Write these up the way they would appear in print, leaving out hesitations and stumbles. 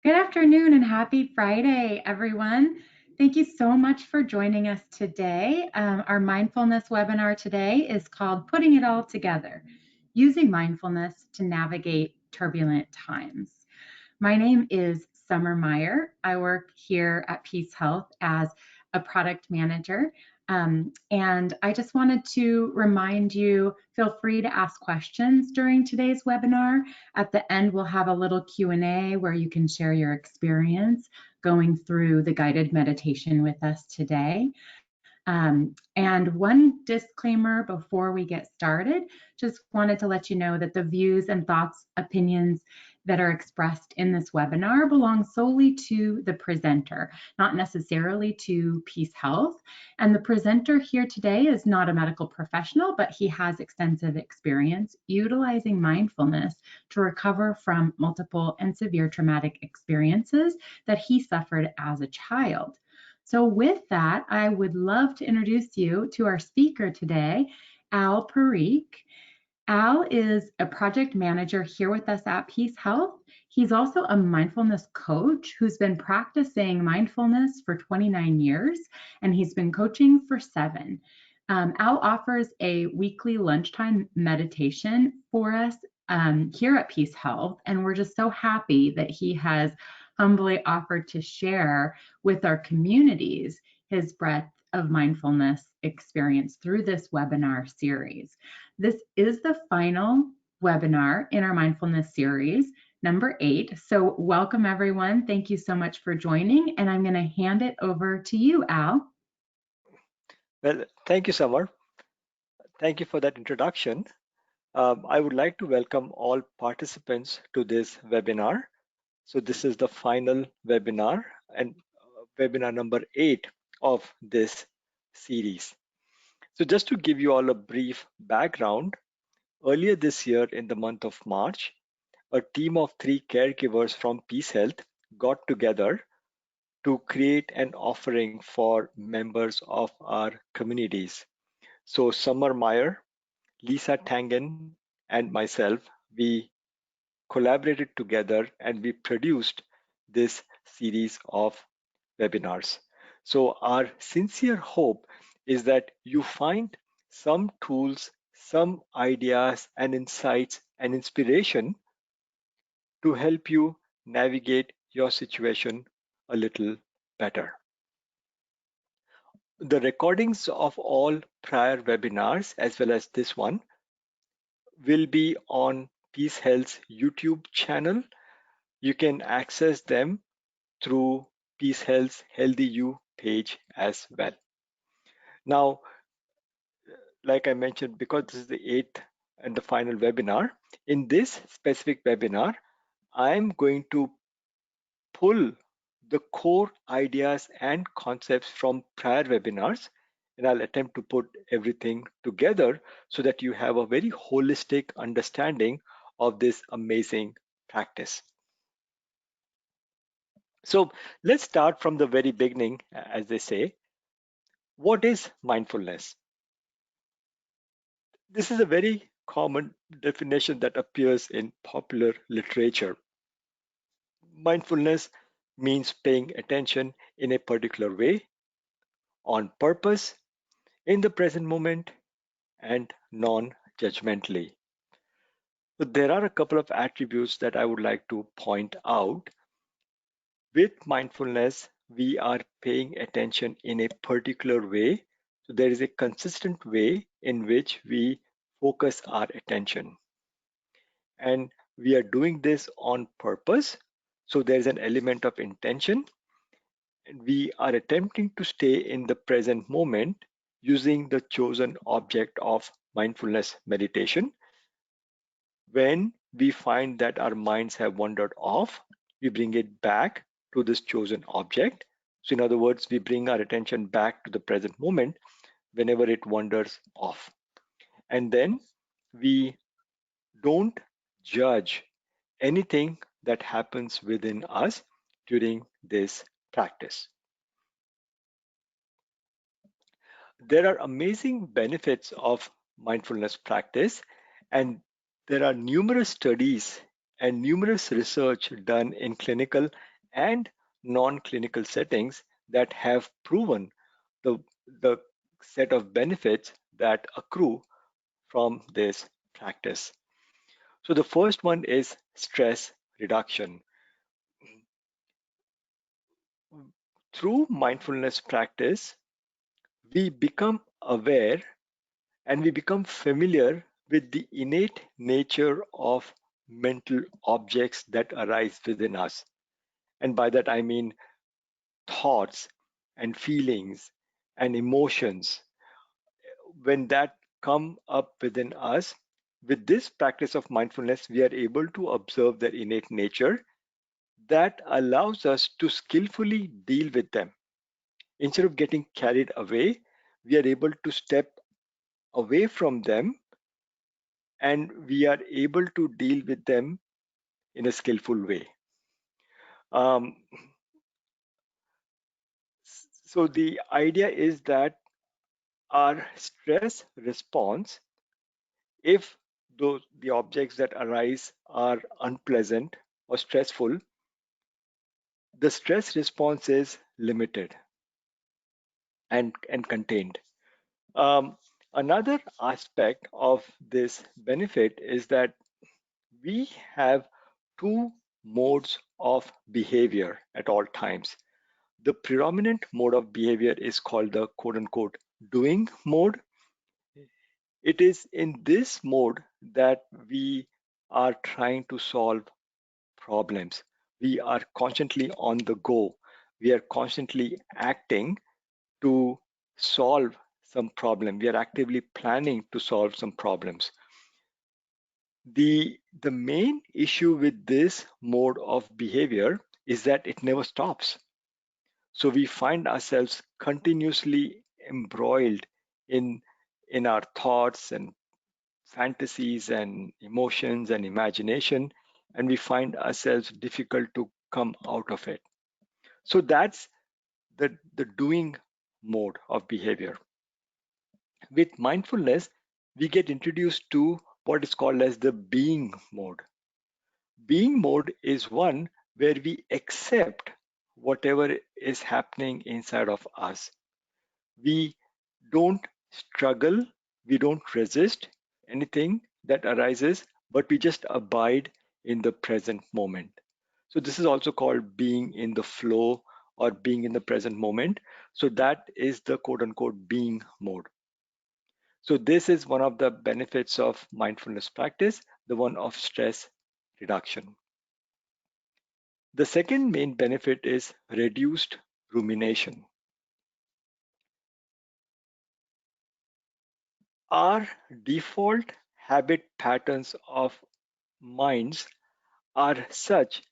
Good afternoon and happy Friday, everyone. Thank you so much for joining us today. Our mindfulness webinar today is called Putting It All Together, Using Mindfulness to Navigate Turbulent Times. My name is Summer Meyer. I work here at PeaceHealth as a product manager. And I just wanted to remind you, feel free to ask questions during today's webinar. At the end, we'll have a little Q&A where you can share your experience going through the guided meditation with us today. And one disclaimer before we get started, just wanted to let you know that the views and thoughts, opinions that are expressed in this webinar belong solely to the presenter, not necessarily to PeaceHealth. And the presenter here today is not a medical professional, but he has extensive experience utilizing mindfulness to recover from multiple and severe traumatic experiences that he suffered as a child. So with that, I would love to introduce you to our speaker today, Al Parikh. Al is a project manager here with us at PeaceHealth. He's also a mindfulness coach who's been practicing mindfulness for 29 years, and he's been coaching for 7. Al offers a weekly lunchtime meditation for us here at PeaceHealth, and we're just so happy that he has humbly offered to share with our communities his breadth of mindfulness experience through this webinar series. This is the final webinar in our mindfulness series, number 8. So welcome everyone. Thank you so much for joining, and I'm going to hand it over to you, Al. Well, thank you, Summer. Thank you for that introduction. I would like to welcome all participants to this webinar. So this is the final webinar and webinar number 8 of this series. So just to give you all a brief background, earlier this year in the month of March, a team of 3 caregivers from PeaceHealth got together to create an offering for members of our communities. So Summer Meyer, Lisa Tangen, and myself, we collaborated together and we produced this series of webinars. So our sincere hope is that you find some tools, some ideas and insights and inspiration to help you navigate your situation a little better. The recordings of all prior webinars as well as this one will be on PeaceHealth's YouTube channel. You can access them through PeaceHealth's Healthy You page as well. Now, like I mentioned, because this is the 8th and the final webinar, in this specific webinar, I'm going to pull the core ideas and concepts from prior webinars, and I'll attempt to put everything together so that you have a very holistic understanding of this amazing practice. So let's start from the very beginning, as they say. What is mindfulness? This is a very common definition that appears in popular literature. Mindfulness means paying attention in a particular way, on purpose, in the present moment, and non-judgmentally. So there are a couple of attributes that I would like to point out. With mindfulness, we are paying attention in a particular way. So there is a consistent way in which we focus our attention. And we are doing this on purpose. So there's an element of intention. And we are attempting to stay in the present moment using the chosen object of mindfulness meditation. When we find that our minds have wandered off, we bring it back to this chosen object. So in other words, we bring our attention back to the present moment whenever it wanders off. And then we don't judge anything that happens within us during this practice. There are amazing benefits of mindfulness practice, and there are numerous studies and numerous research done in clinical and non-clinical settings that have proven the, the set of benefits that accrue from this practice. So the first one is stress reduction. Through mindfulness practice, we become aware and we become familiar with the innate nature of mental objects that arise within us. And by that I mean thoughts and feelings and emotions. When that come up within us, with this practice of mindfulness, we are able to observe their innate nature that allows us to skillfully deal with them. Instead of getting carried away, we are able to step away from them and we are able to deal with them in a skillful way. Um, so the idea is that our stress response, if the objects that arise are unpleasant or stressful, the stress response is limited and contained. Um, Another aspect of this benefit is that we have two modes of behavior at all times. The predominant mode of behavior is called the quote unquote doing mode. It is in this mode that we are trying to solve problems. We are constantly on the go. We are constantly acting to solve some problem. We are actively planning to solve some problems. The main issue with this mode of behavior is that it never stops. So we find ourselves continuously embroiled in in our thoughts and fantasies and emotions and imagination, and we find ourselves difficult to come out of it. So that's the doing mode of behavior. With mindfulness, we get introduced to what is called as the being mode. Being mode is one where we accept whatever is happening inside of us. We don't struggle, we don't resist anything that arises, but we just abide in the present moment. So, this is also called being in the flow or being in the present moment. So, that is the quote unquote being mode. So, this is one of the benefits of mindfulness practice, the one of stress reduction. The second main benefit is reduced rumination. Our default habit patterns of minds are such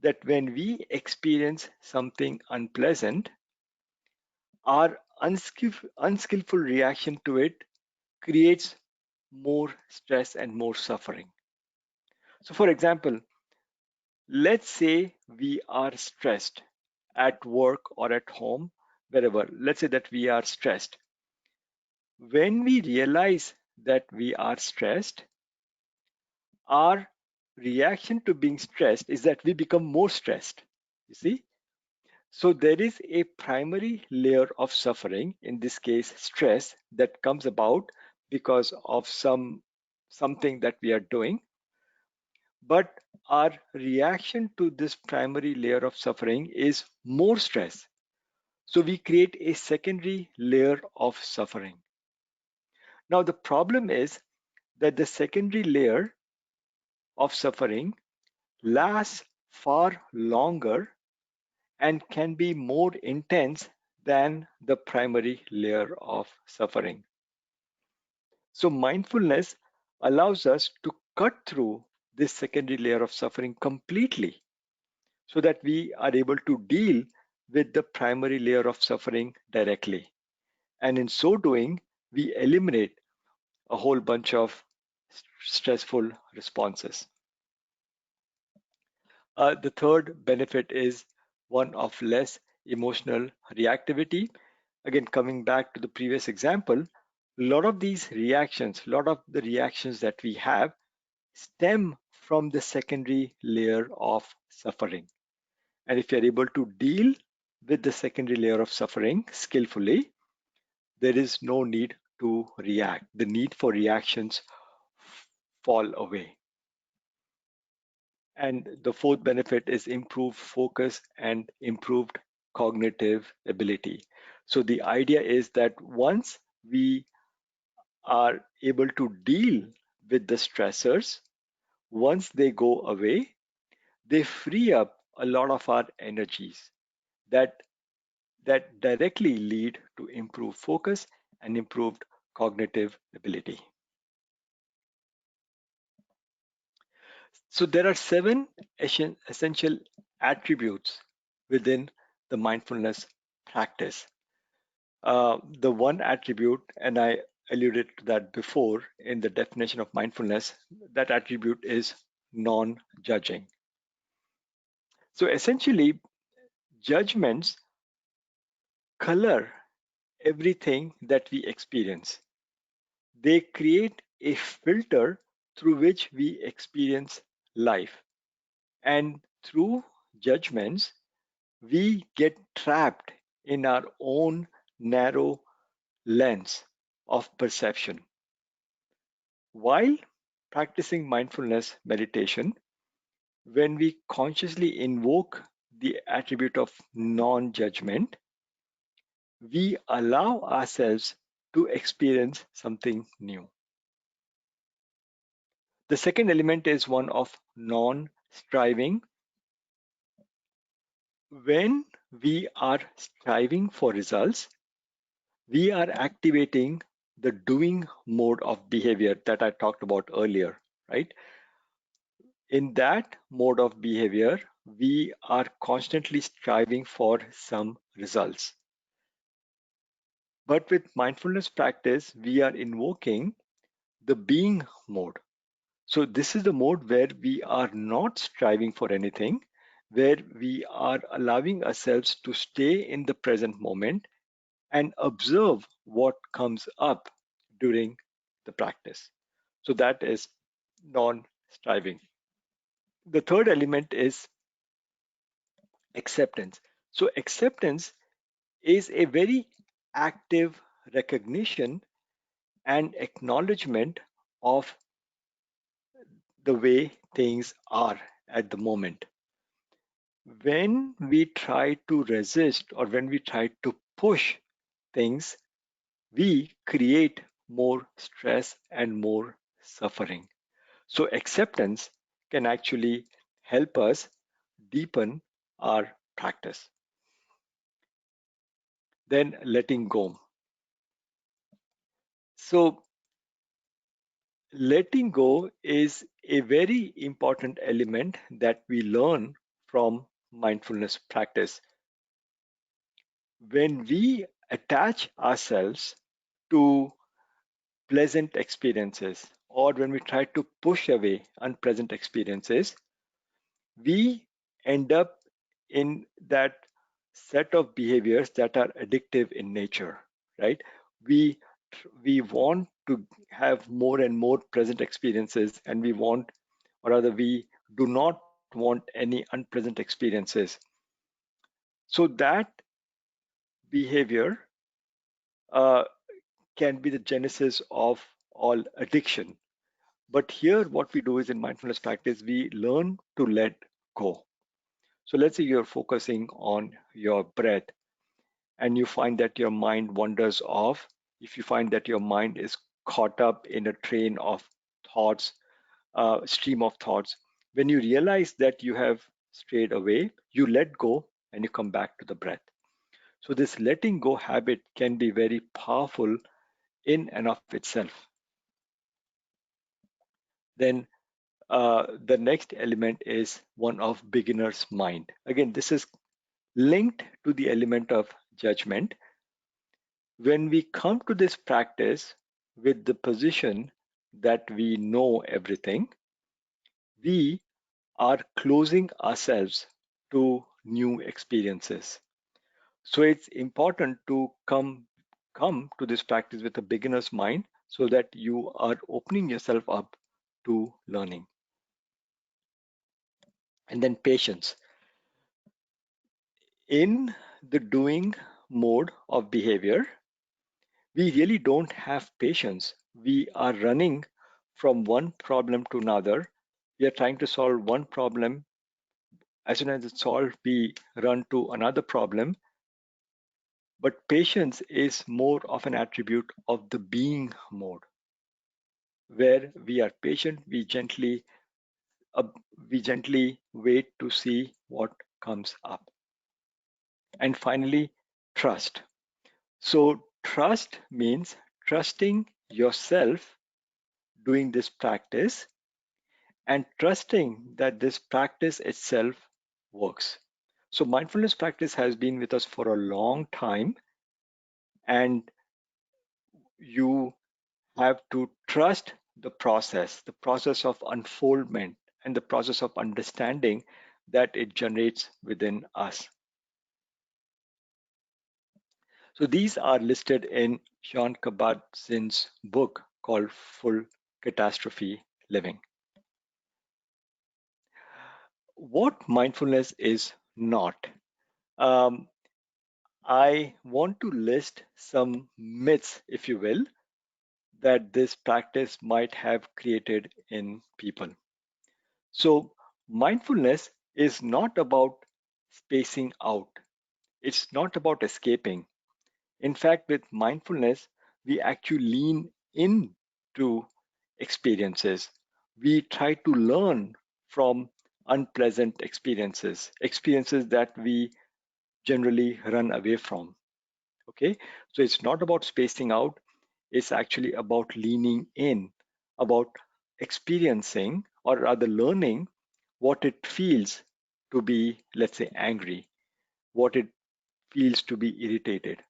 that when we experience something unpleasant, our unskillful reaction to it creates more stress and more suffering. So, for example, let's say we are stressed at work or at home, wherever. Let's say that we are stressed. When we realize that we are stressed, our reaction to being stressed is that we become more stressed. You see? So there is a primary layer of suffering, in this case, stress, that comes about because of something that we are doing. But our reaction to this primary layer of suffering is more stress. So we create a secondary layer of suffering. Now the problem is that the secondary layer of suffering lasts far longer and can be more intense than the primary layer of suffering. So, mindfulness allows us to cut through this secondary layer of suffering completely so that we are able to deal with the primary layer of suffering directly. And in so doing, we eliminate a whole bunch of stressful responses. The third benefit is one of less emotional reactivity. Again, coming back to the previous example, a lot of these reactions, a lot of the reactions that we have stem from the secondary layer of suffering. And if you're able to deal with the secondary layer of suffering skillfully, there is no need to react. The need for reactions fall away. And the fourth benefit is improved focus and improved cognitive ability. So the idea is that once we are able to deal with the stressors, once they go away, they free up a lot of our energies that directly lead to improved focus and improved cognitive ability. So there are seven essential attributes within the mindfulness practice. The one attribute, and I alluded to that before in the definition of mindfulness, that attribute is non-judging. So essentially, judgments color everything that we experience. They create a filter through which we experience life. And through judgments, we get trapped in our own narrow lens of perception. While practicing mindfulness meditation, when we consciously invoke the attribute of non judgment, we allow ourselves to experience something new. The second element is one of non striving. When we are striving for results, we are activating the doing mode of behavior that I talked about earlier, right? In that mode of behavior, we are constantly striving for some results. But with mindfulness practice, we are invoking the being mode. So, this is the mode where we are not striving for anything, where we are allowing ourselves to stay in the present moment and observe what comes up during the practice. So, that is non striving. The third element is acceptance. So, acceptance is a very active recognition and acknowledgement of the way things are at the moment. When we try to resist or when we try to push things, we create more stress and more suffering. So, acceptance can actually help us deepen our practice. Then, letting go. So, letting go is a very important element that we learn from mindfulness practice. When we attach ourselves to pleasant experiences or when we try to push away unpleasant experiences, we end up in that set of behaviors that are addictive in nature, right? We we want to have more and more present experiences, and we want, or rather we do not want any unpleasant experiences. So that behavior uh, can be the genesis of all addiction. But here what we do is, in mindfulness practice, we learn to let go. So let's say you're focusing on your breath and you find that your mind wanders off. If you find that your mind is caught up in a train of thoughts, stream of thoughts, when you realize that you have strayed away, you let go and you come back to the breath. So this letting go habit can be very powerful in and of itself. Then the next element is one of beginner's mind. Again, this is linked to the element of judgment. When we come to this practice with the position that we know everything, we are closing ourselves to new experiences. So it's important to come to this practice with a beginner's mind so that you are opening yourself up to learning. And then patience. In the doing mode of behavior, we really don't have patience. We are running from one problem to another. We are trying to solve one problem. As soon as it's solved, we run to another problem. But patience is more of an attribute of the being mode, where we are patient, uh, we gently wait to see what comes up. And finally, trust. So trust means trusting yourself doing this practice and trusting that this practice itself works. So mindfulness practice has been with us for a long time, and you have to trust the process of unfoldment, and the process of understanding that it generates within us. So these are listed in Jean Kabat-Zinn's book called Full Catastrophe Living. What mindfulness is not. Um, I want to list some myths, if you will, that this practice might have created in people. So, mindfulness is not about spacing out, it's not about escaping. In fact, with mindfulness, we actually lean into experiences. We try to learn from unpleasant experiences, experiences that we generally run away from. Okay, so it's not about spacing out, it's actually about leaning in, about experiencing or rather learning what it feels to be, let's say, angry, what it feels to be irritated,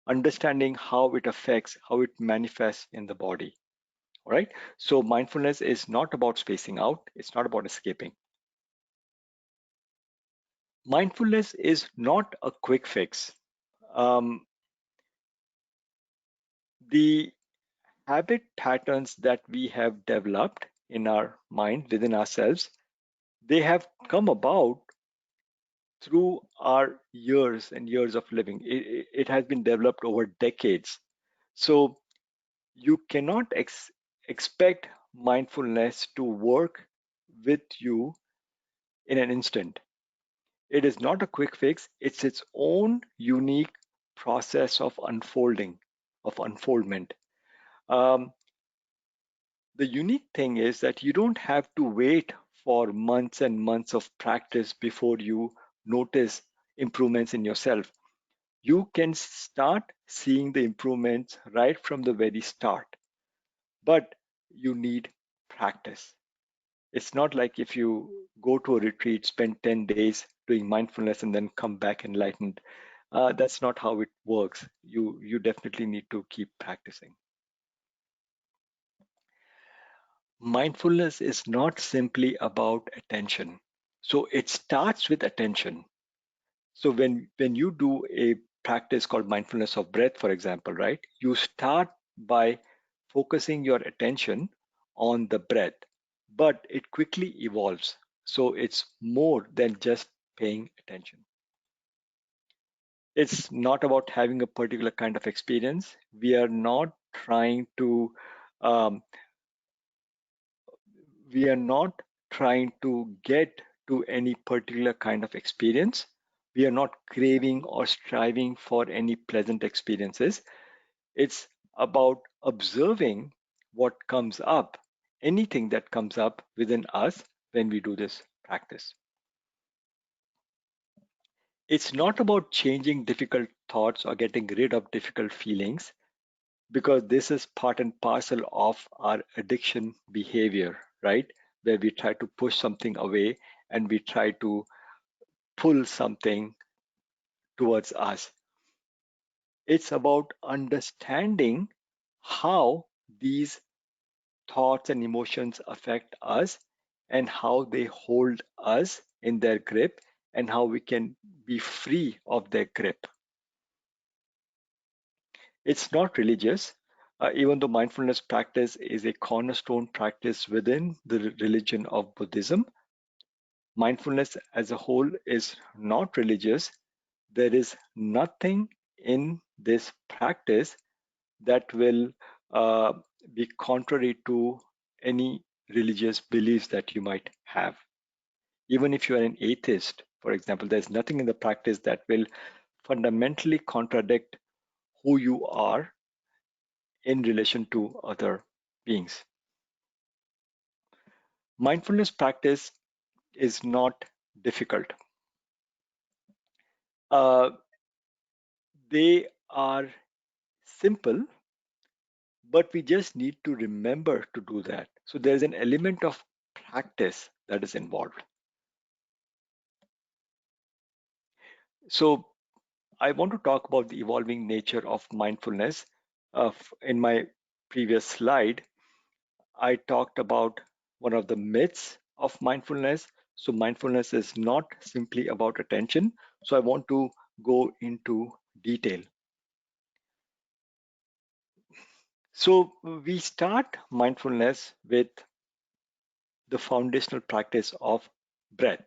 understanding how it affects, how it manifests in the body. All right, so mindfulness is not about spacing out, it's not about escaping. Mindfulness is not a quick fix. Um, the habit patterns that we have developed in our mind within ourselves, they have come about through our years and years of living. It has been developed over decades. So you cannot expect mindfulness to work with you in an instant. It is not a quick fix, it's its own unique process of unfolding, of unfoldment. Um, the unique thing is that you don't have to wait for months and months of practice before you notice improvements in yourself. You can start seeing the improvements right from the very start, but you need practice. It's not like if you go to a retreat, spend 10 days doing mindfulness, and then come back enlightened. That's not how it works. You definitely need to keep practicing. Mindfulness is not simply about attention. So it starts with attention. So when you do a practice called mindfulness of breath, for example, right? You start by focusing your attention on the breath, but it quickly evolves. So it's more than just paying attention. It's not about having a particular kind of experience. We are not trying to um, we are not trying to get to any particular kind of experience. We are not craving or striving for any pleasant experiences. It's about observing what comes up, anything that comes up within us when we do this practice. It's not about changing difficult thoughts or getting rid of difficult feelings, because this is part and parcel of our addiction behavior, right? Where we try to push something away and we try to pull something towards us. It's about understanding how these thoughts and emotions affect us and how they hold us in their grip and how we can be free of their grip. It's not religious, even though mindfulness practice is a cornerstone practice within the religion of Buddhism. Mindfulness as a whole is not religious. there is nothing in this practice that will uh, be contrary to any religious beliefs that you might have. Even if you are an atheist, for example, there's nothing in the practice that will fundamentally contradict who you are in relation to other beings. Mindfulness practice is not difficult. Uh, they are simple, but we just need to remember to do that. So there's an element of practice that is involved. So I want to talk about the evolving nature of mindfulness. In my previous slide, I talked about one of the myths of mindfulness. So mindfulness is not simply about attention. So I want to go into detail. So we start mindfulness with the foundational practice of breath,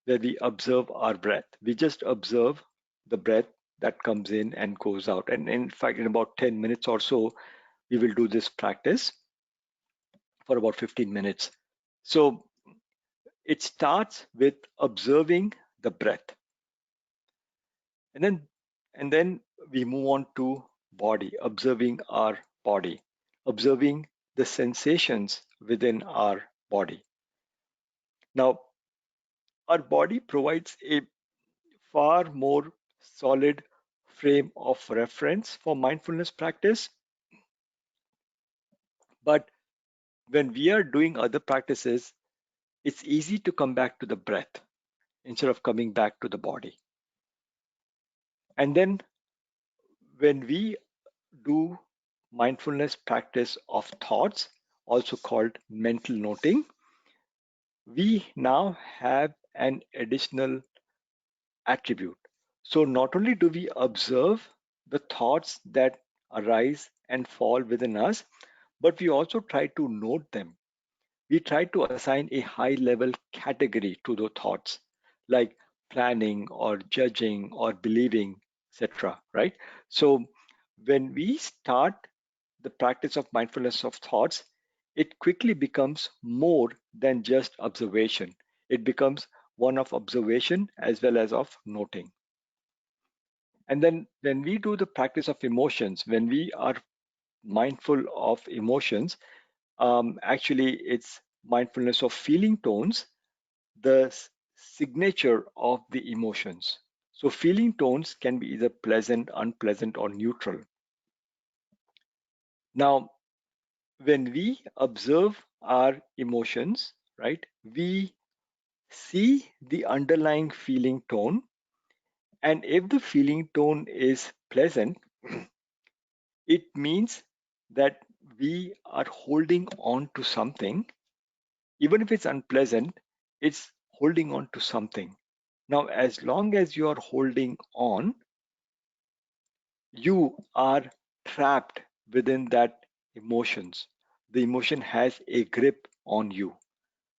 where we observe our breath. We just observe the breath that comes in and goes out. And in fact, in about 10 minutes or so, we will do this practice for about 15 minutes. So it starts with observing the breath. And then we move on to body, observing our body, observing the sensations within our body. Now, our body provides a far more solid frame of reference for mindfulness practice. But when we are doing other practices, it's easy to come back to the breath instead of coming back to the body. And then when we do mindfulness practice of thoughts, also called mental noting, we now have an additional attribute. So not only do we observe the thoughts that arise and fall within us, but we also try to note them. We try to assign a high level category to those thoughts, like planning or judging or believing, etc. Right? So when we start the practice of mindfulness of thoughts, it quickly becomes more than just observation. It becomes one of observation as well as of noting. And then when we do the practice of emotions, when we are mindful of emotions, actually it's mindfulness of feeling tones, the signature of the emotions. So feeling tones can be either pleasant, unpleasant, or neutral. Now, when we observe our emotions, right, we see the underlying feeling tone. And if the feeling tone is pleasant, it means that we are holding on to something. Even if it's unpleasant, it's holding on to something. Now, as long as you are holding on, you are trapped within that emotions. The emotion has a grip on you.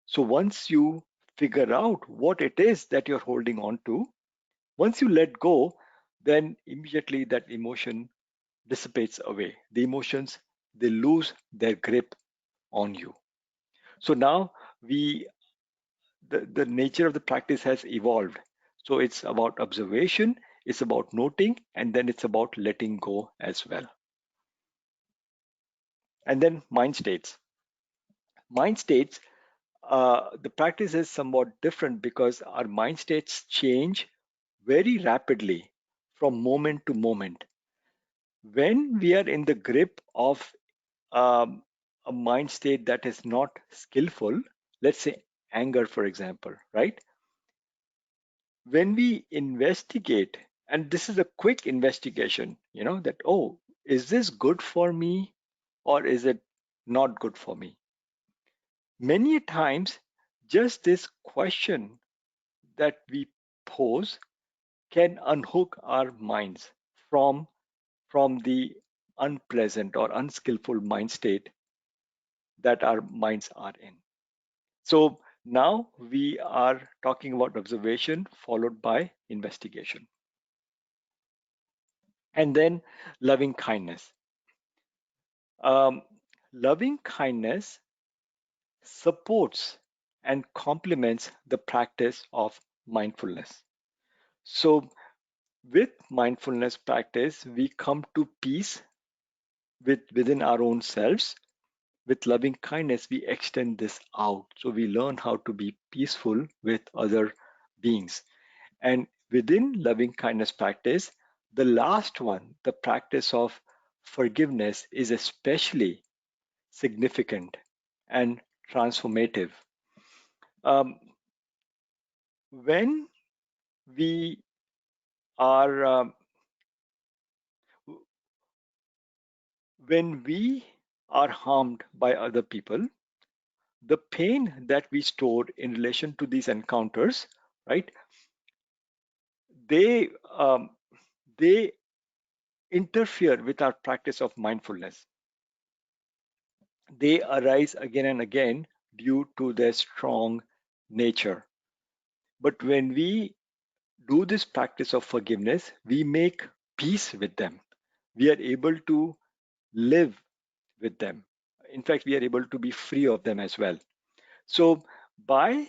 So once you figure out what it is that you're holding on to, once you let go, then immediately that emotion dissipates away. The emotions, they lose their grip on you. So now the nature of the practice has evolved. So it's about observation, it's about noting, and then it's about letting go as well. And then mind states. Mind states, the practice is somewhat different because our mind states change very rapidly from moment to moment. When we are in the grip of um, a mind state that is not skillful, let's say anger, for example, right? When we investigate, and this is a quick investigation, that, oh, is this good for me or is it not good for me? Many times, just this question that we pose can unhook our minds from the unpleasant or unskillful mind state that our minds are in. So now we are talking about observation followed by investigation. And then loving kindness. Um, Loving kindness supports and complements the practice of mindfulness. So, with mindfulness practice, we come to peace within our own selves. With loving kindness, we extend this out. So, we learn how to be peaceful with other beings. And within loving kindness practice, the last one, the practice of forgiveness, is especially significant and transformative. Um, when we are when we are harmed by other people, the pain that we stored in relation to these encounters, right? They they interfere with our practice of mindfulness. They arise again and again due to their strong nature. But when we do this practice of forgiveness, we make peace with them. We are able to live with them. In fact, we are able to be free of them as well. So, by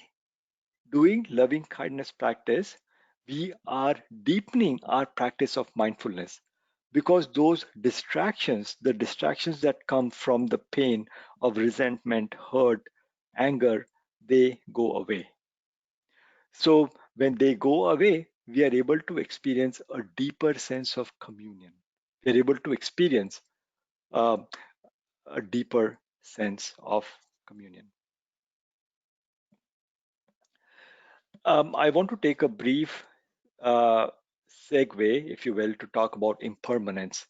doing loving kindness practice, we are deepening our practice of mindfulness because those distractions, the distractions that come from the pain of resentment, hurt, anger, they go away. So, when they go away, we are able to experience a deeper sense of communion. We are able to experience uh, a deeper sense of communion. I want to take a brief uh, segue, if you will, to talk about impermanence.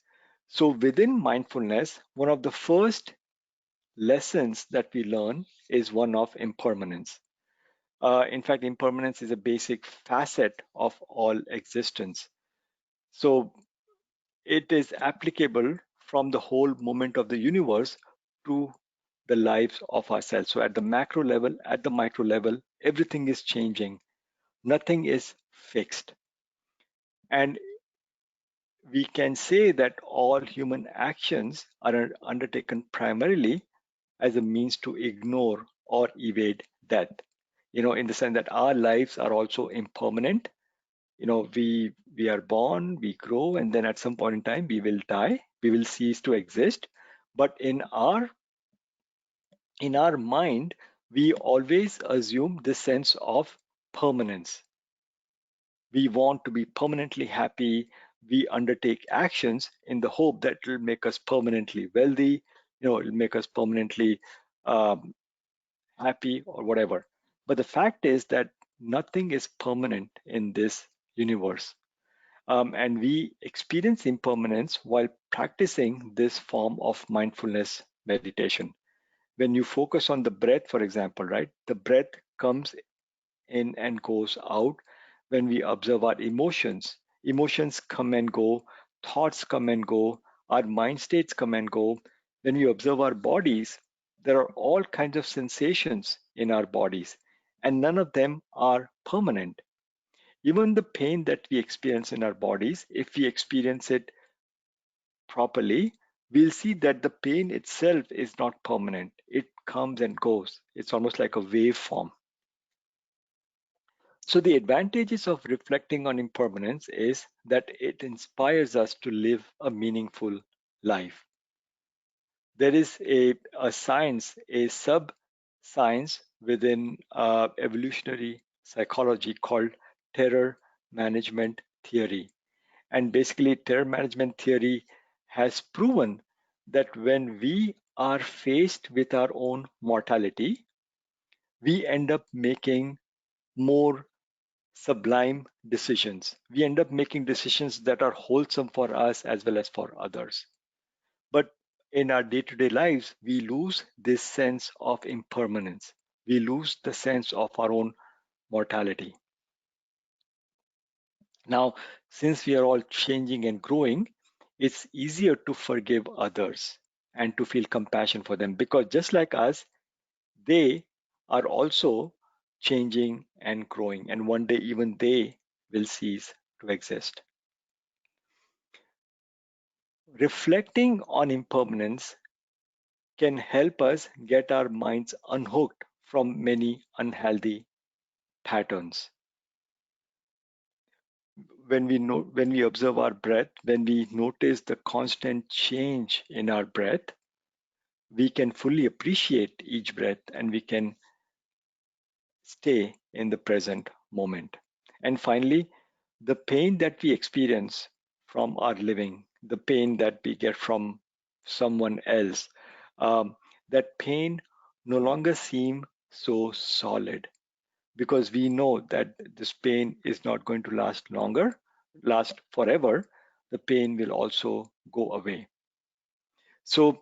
So, within mindfulness, one of the first lessons that we learn is one of impermanence. In fact, impermanence is a basic facet of all existence. So, it is applicable from the whole moment of the universe to the lives of ourselves. So, at the macro level, at the micro level, everything is changing, nothing is fixed. And we can say that all human actions are undertaken primarily as a means to ignore or evade death. In the sense that our lives are also impermanent. We are born, we grow, and then at some point in time we will die, we will cease to exist. But in our mind, we always assume this sense of permanence. We want to be permanently happy. We undertake actions in the hope that it will make us permanently wealthy, it will make us permanently um, happy or whatever. But the fact is that nothing is permanent in this universe. And we experience impermanence while practicing this form of mindfulness meditation. When you focus on the breath, for example, right, the breath comes in and goes out. When we observe our emotions, emotions come and go, thoughts come and go, our mind states come and go. When we observe our bodies, there are all kinds of sensations in our bodies, and none of them are permanent. Even the pain that we experience in our bodies, if we experience it properly, we'll see that the pain itself is not permanent. It comes and goes. It's almost like a waveform. So, the advantages of reflecting on impermanence is that it inspires us to live a meaningful life. There is a science, a sub science within evolutionary psychology called terror management theory. And basically, terror management theory has proven that when we are faced with our own mortality, we end up making more sublime decisions. We end up making decisions that are wholesome for us as well as for others. But in our day to day lives, we lose this sense of impermanence. We lose the sense of our own mortality. Now, since we are all changing and growing, it's easier to forgive others and to feel compassion for them because just like us, they are also changing and growing. And one day, even they will cease to exist. Reflecting on impermanence can help us get our minds unhooked from many unhealthy patterns. When we observe our breath, when we notice the constant change in our breath, we can fully appreciate each breath and we can stay in the present moment. And finally, the pain that we experience from our living, the pain that we get from someone else, um, that pain no longer seem so solid because we know that this pain is not going to last forever. The pain will also go away. So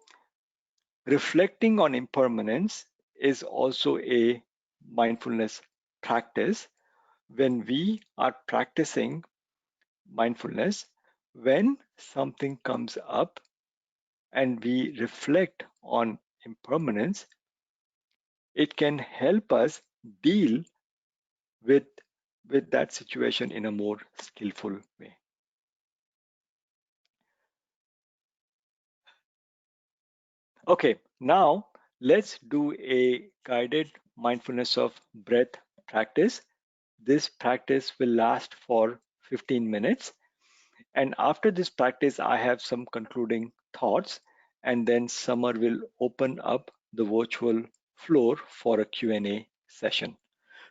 reflecting on impermanence is also a mindfulness practice. When we are practicing mindfulness, when something comes up and we reflect on impermanence, it can help us deal with, with that situation in a more skillful way. Okay, now let's do a guided mindfulness of breath practice. This practice will last for 15 minutes. And after this practice, I have some concluding thoughts, and then Summer will open up the virtual floor for a Q&A session.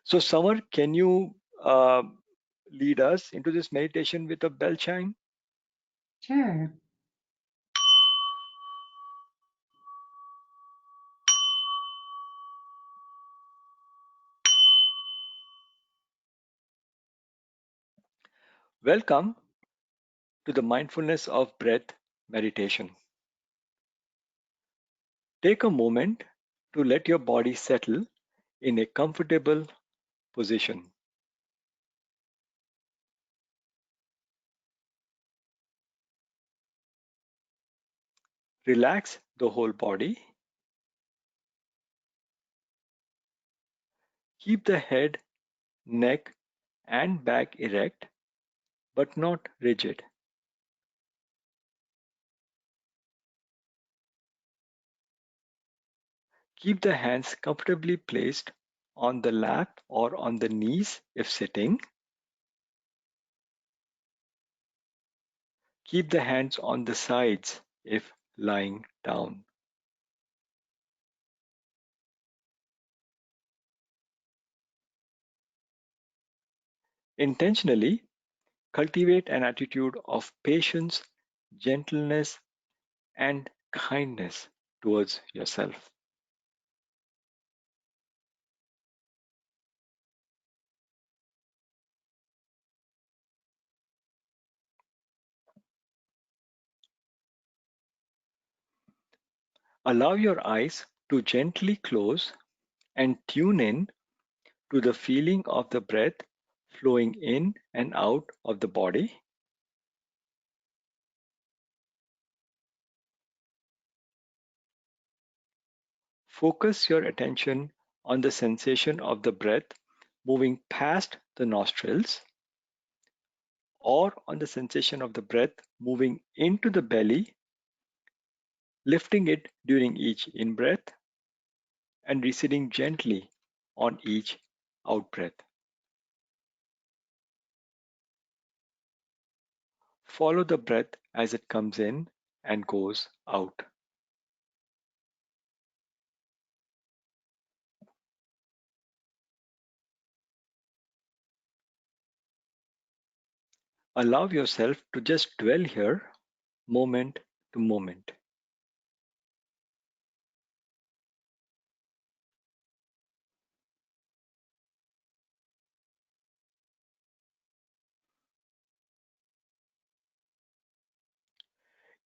So Summer, can you lead us into this meditation with a bell chime? Sure. Welcome to the Mindfulness of Breath meditation. Take a moment to let your body settle in a comfortable position. Relax the whole body. Keep the head, neck, and back erect but not rigid. Keep the hands comfortably placed on the lap or on the knees if sitting. Keep the hands on the sides if lying down. Intentionally cultivate an attitude of patience, gentleness, and kindness towards yourself. Allow your eyes to gently close and tune in to the feeling of the breath flowing in and out of the body. Focus your attention on the sensation of the breath moving past the nostrils or on the sensation of the breath moving into the belly, lifting it during each in breath and receding gently on each out breath. Follow the breath as it comes in and goes out. Allow yourself to just dwell here moment to moment.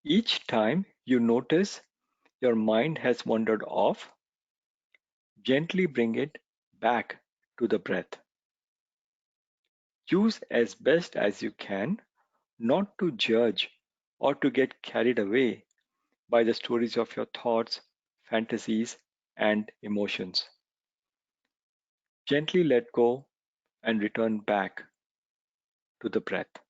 Each time you notice your mind has wandered off, gently bring it back to the breath. Choose as best as you can not to judge or to get carried away by the stories of your thoughts, fantasies, and emotions. Gently let go and return back to the breath.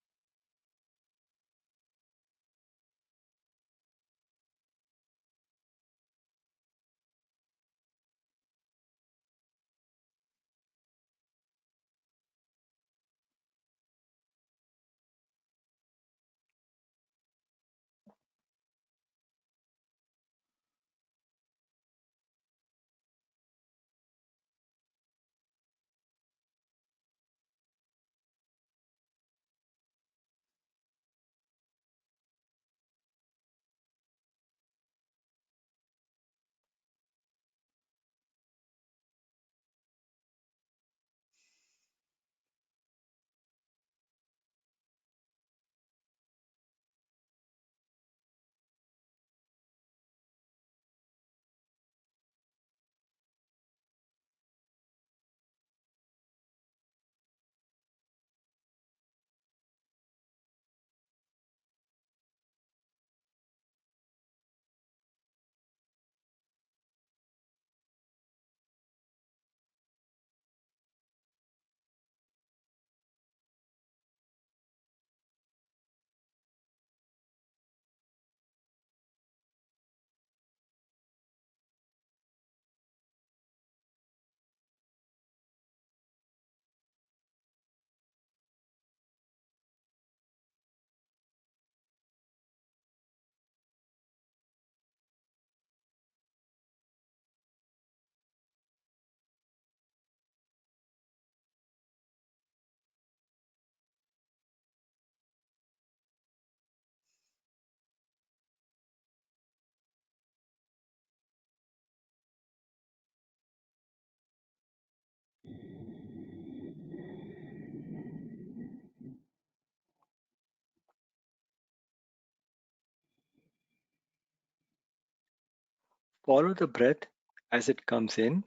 Follow the breath as it comes in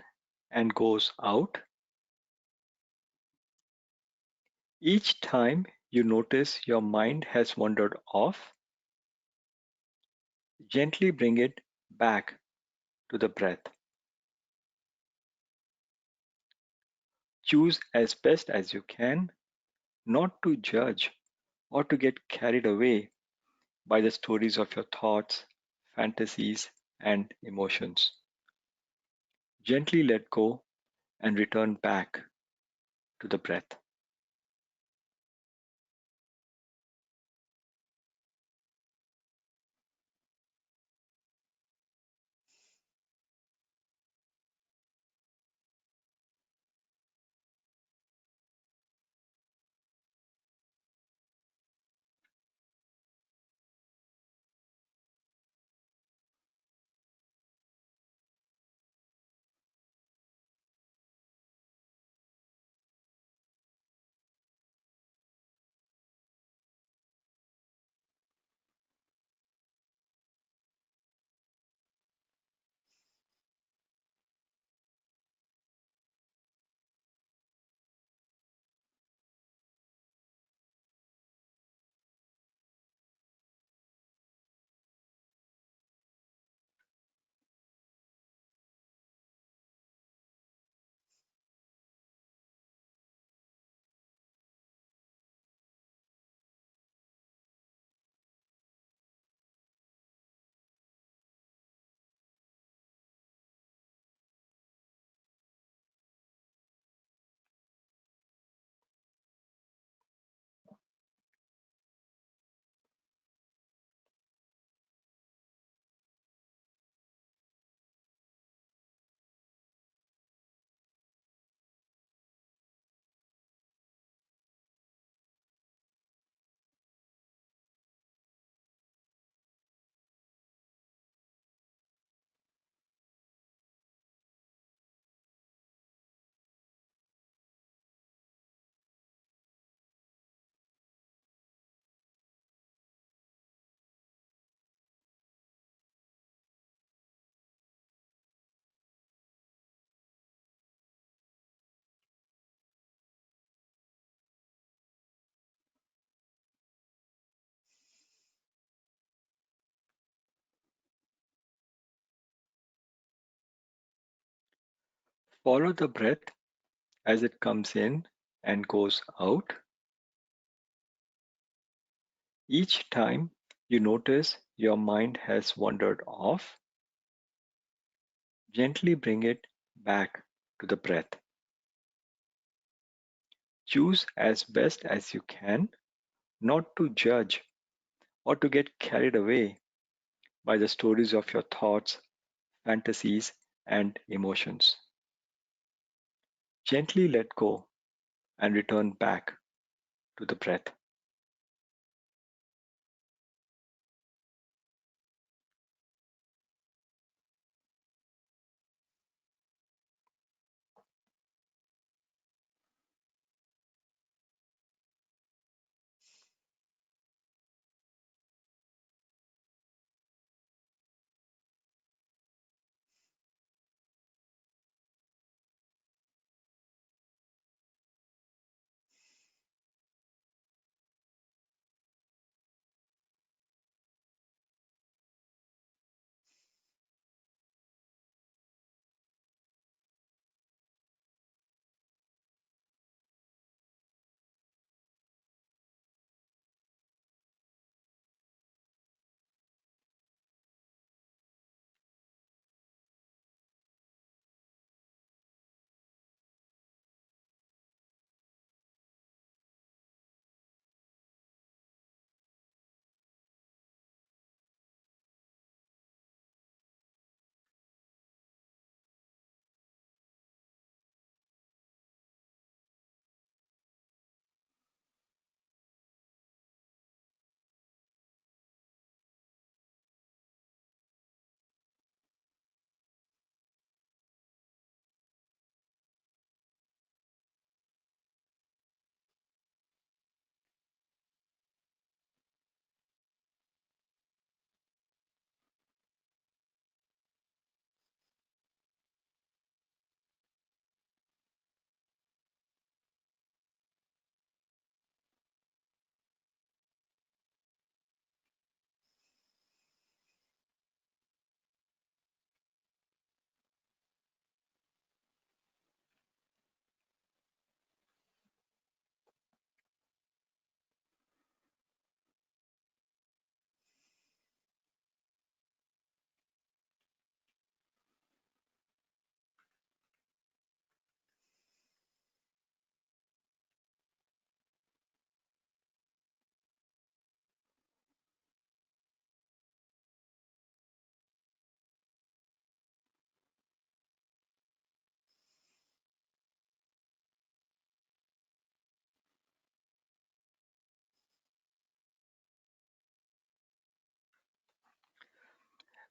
and goes out. Each time you notice your mind has wandered off, gently bring it back to the breath. Choose as best as you can not to judge or to get carried away by the stories of your thoughts, fantasies, and emotions. Gently let go and return back to the breath. Follow the breath as it comes in and goes out. Each time you notice your mind has wandered off, gently bring it back to the breath. Choose as best as you can not to judge or to get carried away by the stories of your thoughts, fantasies, and emotions. Gently let go and return back to the breath.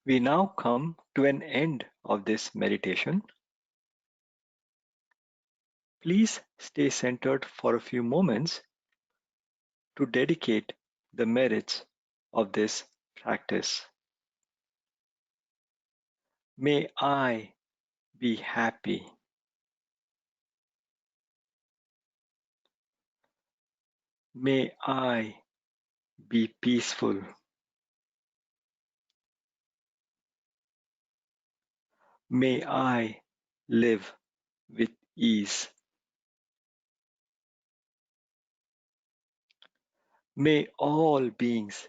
We now come to an end of this meditation. Please stay centered for a few moments to dedicate the merits of this practice. May I be happy. May I be peaceful. May I live with ease. May all beings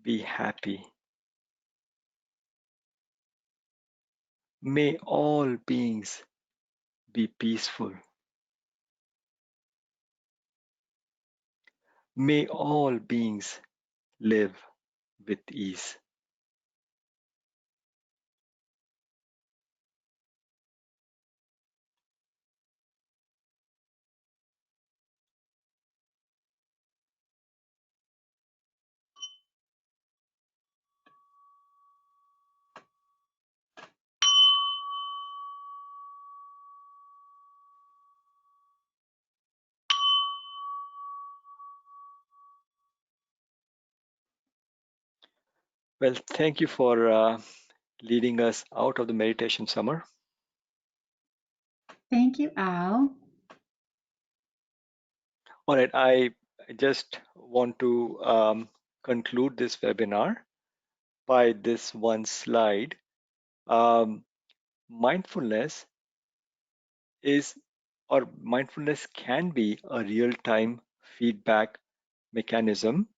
be happy. May all beings be peaceful. May all beings live with ease. Well, thank you for leading us out of the meditation summer. Thank you, Al. All right, I just want to conclude this webinar by this one slide. Mindfulness is, or mindfulness can be, a real-time feedback mechanism.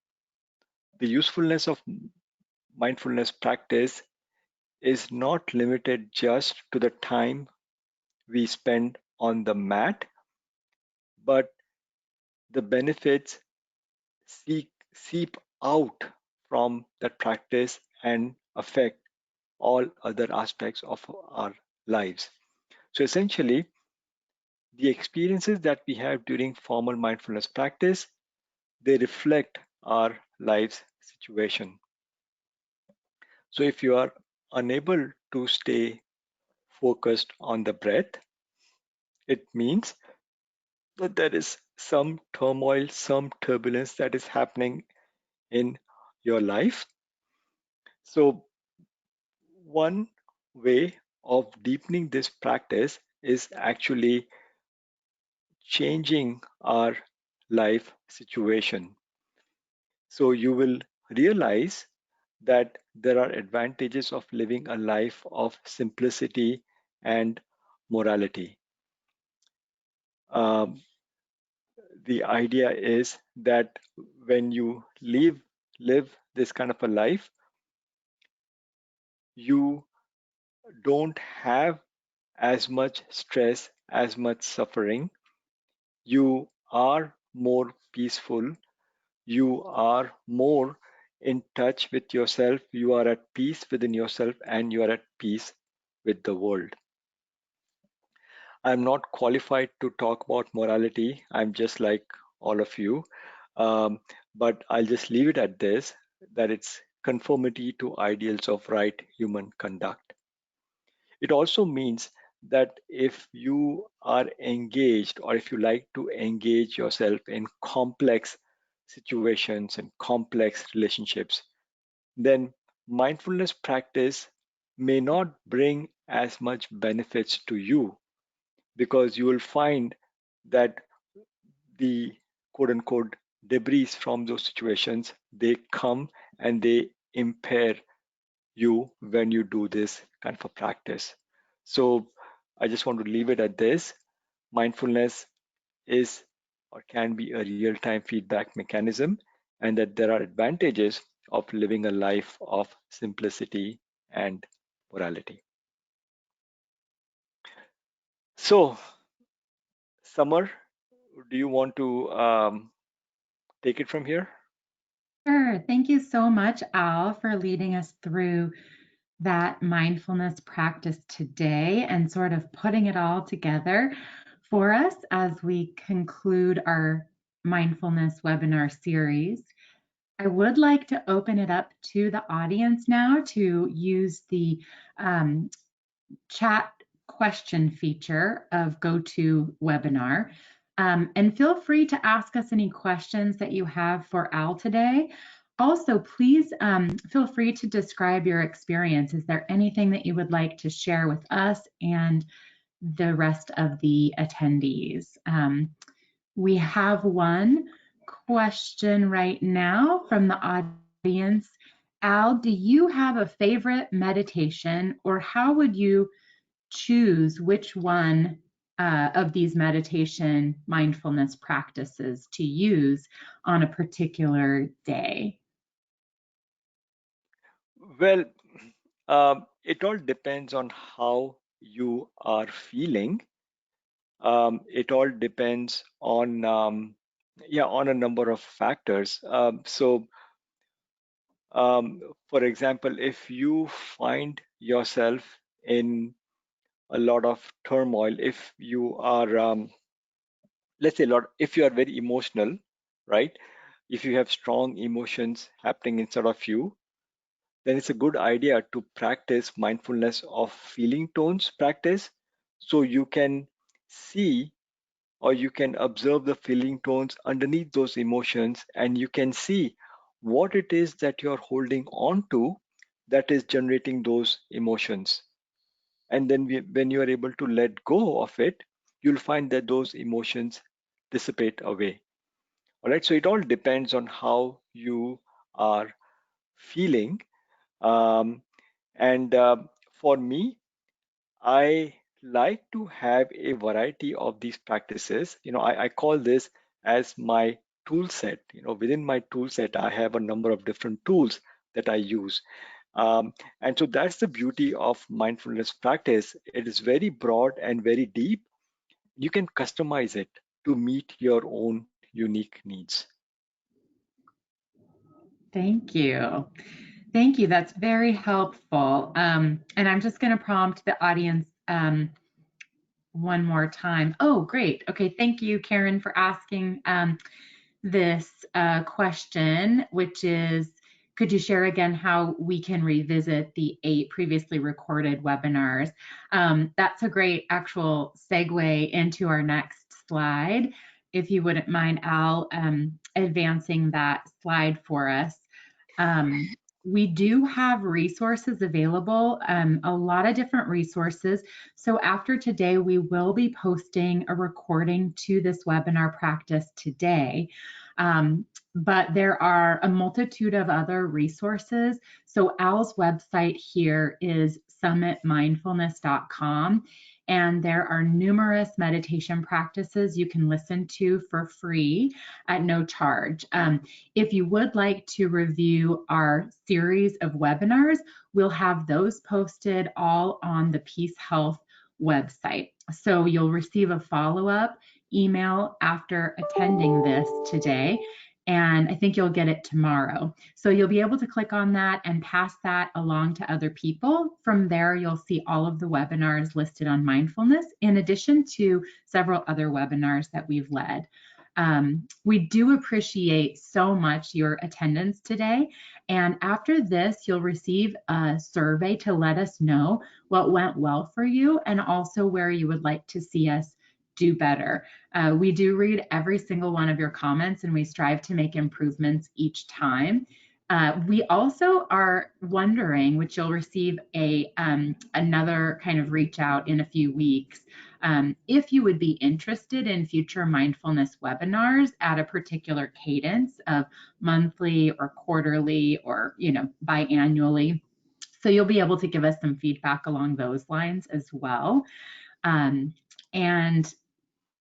The usefulness of mindfulness practice is not limited just to the time we spend on the mat, but the benefits seep out from that practice and affect all other aspects of our lives. So essentially, the experiences that we have during formal mindfulness practice, they reflect our life's situation. So if you are unable to stay focused on the breath, it means that there is some turmoil, some turbulence that is happening in your life. So one way of deepening this practice is actually changing our life situation. So you will realize that there are advantages of living a life of simplicity and morality. Um, the idea is that when you live this kind of a life, you don't have as much stress, as much suffering. You are more peaceful. You are more in touch with yourself. You are at peace within yourself, and you are at peace with the world. I'm not qualified to talk about morality. I'm just like all of you. Um, but I'll just leave it at this, that it's conformity to ideals of right human conduct. It also means that if you are engaged, or if you like to engage yourself in complex situations and complex relationships, then mindfulness practice may not bring as much benefits to you, because you will find that the quote unquote debris from those situations, they come and they impair you when you do this kind of a practice. So I just want to leave it at this. Mindfulness is, or can be, a real-time feedback mechanism, and that there are advantages of living a life of simplicity and morality. So, Summer, do you want to take it from here? Sure. Thank you so much, Al, for leading us through that mindfulness practice today and sort of putting it all together for us as we conclude our mindfulness webinar series. I would like to open it up to the audience now to use the chat question feature of GoToWebinar. And feel free to ask us any questions that you have for Al today. Also, please feel free to describe your experience. Is there anything that you would like to share with us and the rest of the attendees? We have one question right now from the audience. Al, do you have a favorite meditation, or how would you choose which one of these meditation mindfulness practices to use on a particular day? Well, it all depends on how you are feeling. It all depends on on a number of factors. For example, if you find yourself in a lot of turmoil, if you are let's say if you are very emotional, right? If you have strong emotions happening inside of you, then it's a good idea to practice mindfulness of feeling tones practice, so you can see or you can observe the feeling tones underneath those emotions, and you can see what it is that you're holding on to that is generating those emotions. And then when you are able to let go of it, you'll find that those emotions dissipate away. All right, so it all depends on how you are feeling. um, and for me, I like to have a variety of these practices. I call this as my tool set. Within my tool set, I have a number of different tools that I use. And so that's the beauty of mindfulness practice. It is very broad and very deep. You can customize it to meet your own unique needs. Thank you. Thank you. That's very helpful. And I'm just going to prompt the audience one more time. Oh, great. Okay. Thank you, Karen, for asking this question, which is, could you share again how we can revisit the 8 previously recorded webinars? That's a great actual segue into our next slide. If you wouldn't mind, Al, advancing that slide for us. We do have resources available, a lot of different resources. So after today, we will be posting a recording to this webinar practice today. But there are a multitude of other resources. So Al's website here is summitmindfulness.com. And there are numerous meditation practices you can listen to for free at no charge. If you would like to review our series of webinars, we'll have those posted all on the PeaceHealth website. So you'll receive a follow-up email after attending this today, and I think you'll get it tomorrow. So you'll be able to click on that and pass that along to other people. From there, you'll see all of the webinars listed on mindfulness, in addition to several other webinars that we've led. We do appreciate so much your attendance today. And after this, you'll receive a survey to let us know what went well for you and also where you would like to see us do better. We do read every single one of your comments, and we strive to make improvements each time. We also are wondering, which you'll receive another kind of reach out in a few weeks, if you would be interested in future mindfulness webinars at a particular cadence of monthly or quarterly or biannually. So you'll be able to give us some feedback along those lines as well. And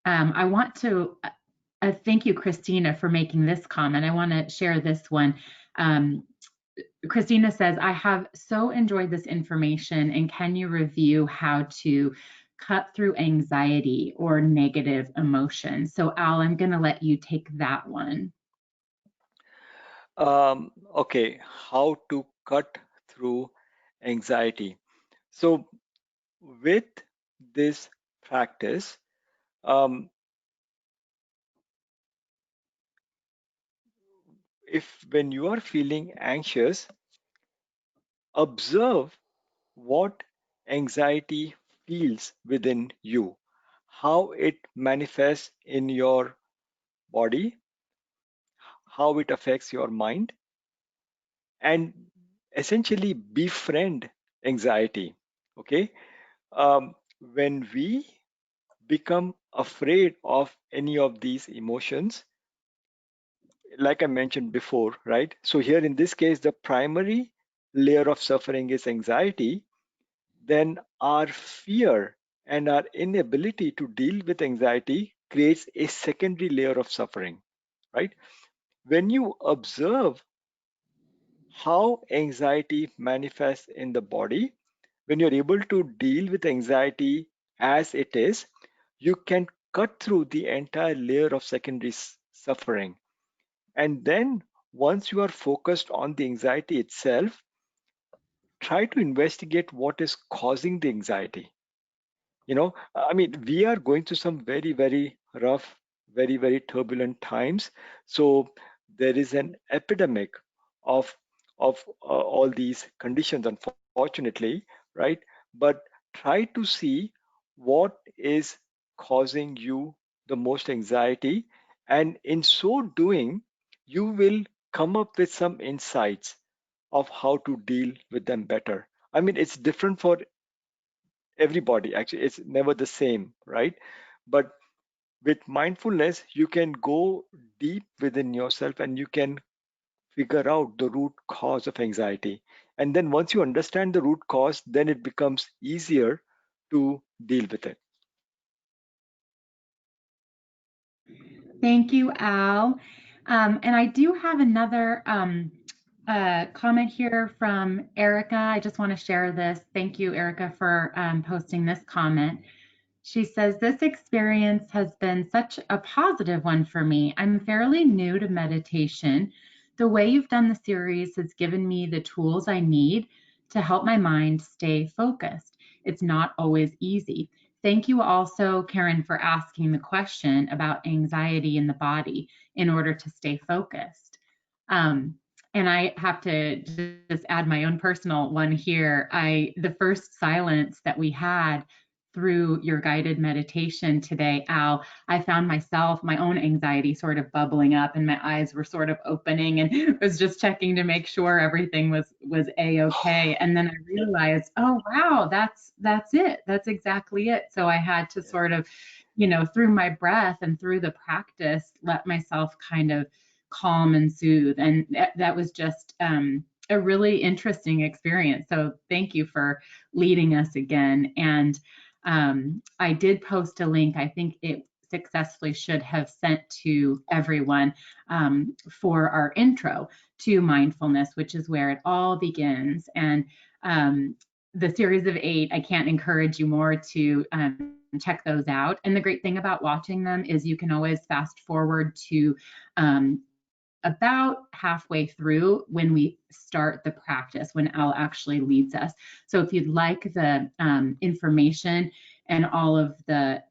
I want to thank you, Christina, for making this comment. I want to share this one. Christina says, I have so enjoyed this information, and can you review how to cut through anxiety or negative emotions? So Al, I'm going to let you take that one. Okay, how to cut through anxiety. So with this practice, um, when you are feeling anxious, observe what anxiety feels within you, how it manifests in your body, how it affects your mind, and essentially befriend anxiety. Okay. When we become afraid of any of these emotions, like I mentioned before, right? So, here in this case, the primary layer of suffering is anxiety, then our fear and our inability to deal with anxiety creates a secondary layer of suffering, right? When you observe how anxiety manifests in the body, when you're able to deal with anxiety as it is, you can cut through the entire layer of secondary suffering. And then, once you are focused on the anxiety itself, try to investigate what is causing the anxiety. I mean, we are going through some very, very rough, very, very turbulent times. So there is an epidemic of all these conditions, unfortunately, right? But try to see what is causing you the most anxiety, and in so doing, you will come up with some insights of how to deal with them better. I mean, it's different for everybody. Actually, it's never the same, right? But with mindfulness, you can go deep within yourself and you can figure out the root cause of anxiety. And then once you understand the root cause, then it becomes easier to deal with it. Thank you, Al. And I do have another comment here from Erica. I just want to share this. Thank you, Erica, for posting this comment. She says, this experience has been such a positive one for me. I'm fairly new to meditation. The way you've done the series has given me the tools I need to help my mind stay focused. It's not always easy. Thank you also, Karen, for asking the question about anxiety in the body in order to stay focused. Um, and I have to just add my own personal one here. The first silence that we had through your guided meditation today, Al, I found myself, my own anxiety sort of bubbling up and my eyes were sort of opening and was just checking to make sure everything was a-okay. And then I realized, oh wow, that's it. That's exactly it. So I had to sort of, through my breath and through the practice, let myself kind of calm and soothe. And that was just a really interesting experience. So thank you for leading us again. And I did post a link. I think it successfully should have sent to everyone for our intro to mindfulness, which is where it all begins. And the series of 8, I can't encourage you more to check those out. And the great thing about watching them is you can always fast forward to about halfway through when we start the practice, when Al actually leads us. So if you'd like the information and all of the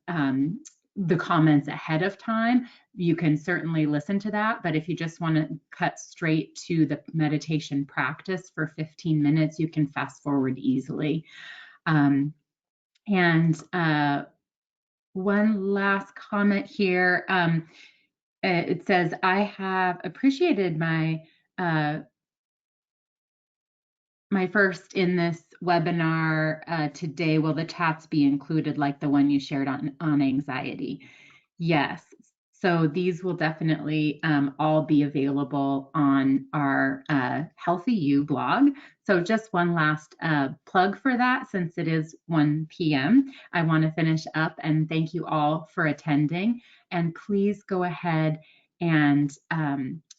comments ahead of time, you can certainly listen to that. But if you just want to cut straight to the meditation practice for 15 minutes, you can fast forward easily. And one last comment here. It says, I have appreciated my first in this webinar today. Will the chats be included like the one you shared on anxiety? Yes. So these will definitely all be available on our Healthy You blog. So just one last plug for that, since it is 1 p.m. I want to finish up and thank you all for attending. And please go ahead and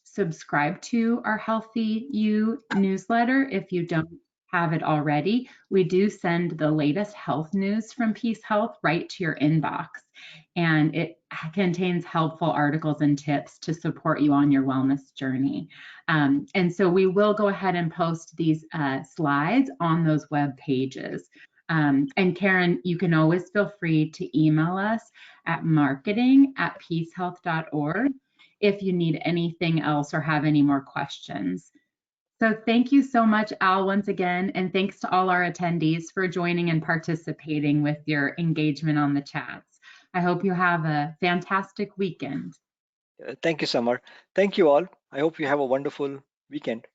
subscribe to our Healthy You newsletter if you don't have it already. We do send the latest health news from PeaceHealth right to your inbox, and it contains helpful articles and tips to support you on your wellness journey. And so we will go ahead and post these slides on those web pages. And Karen, you can always feel free to email us at marketing@peacehealth.org. if you need anything else or have any more questions. So thank you so much, Al, once again, and thanks to all our attendees for joining and participating with your engagement on the chats. I hope you have a fantastic weekend. Thank you, Samar. Thank you all. I hope you have a wonderful weekend.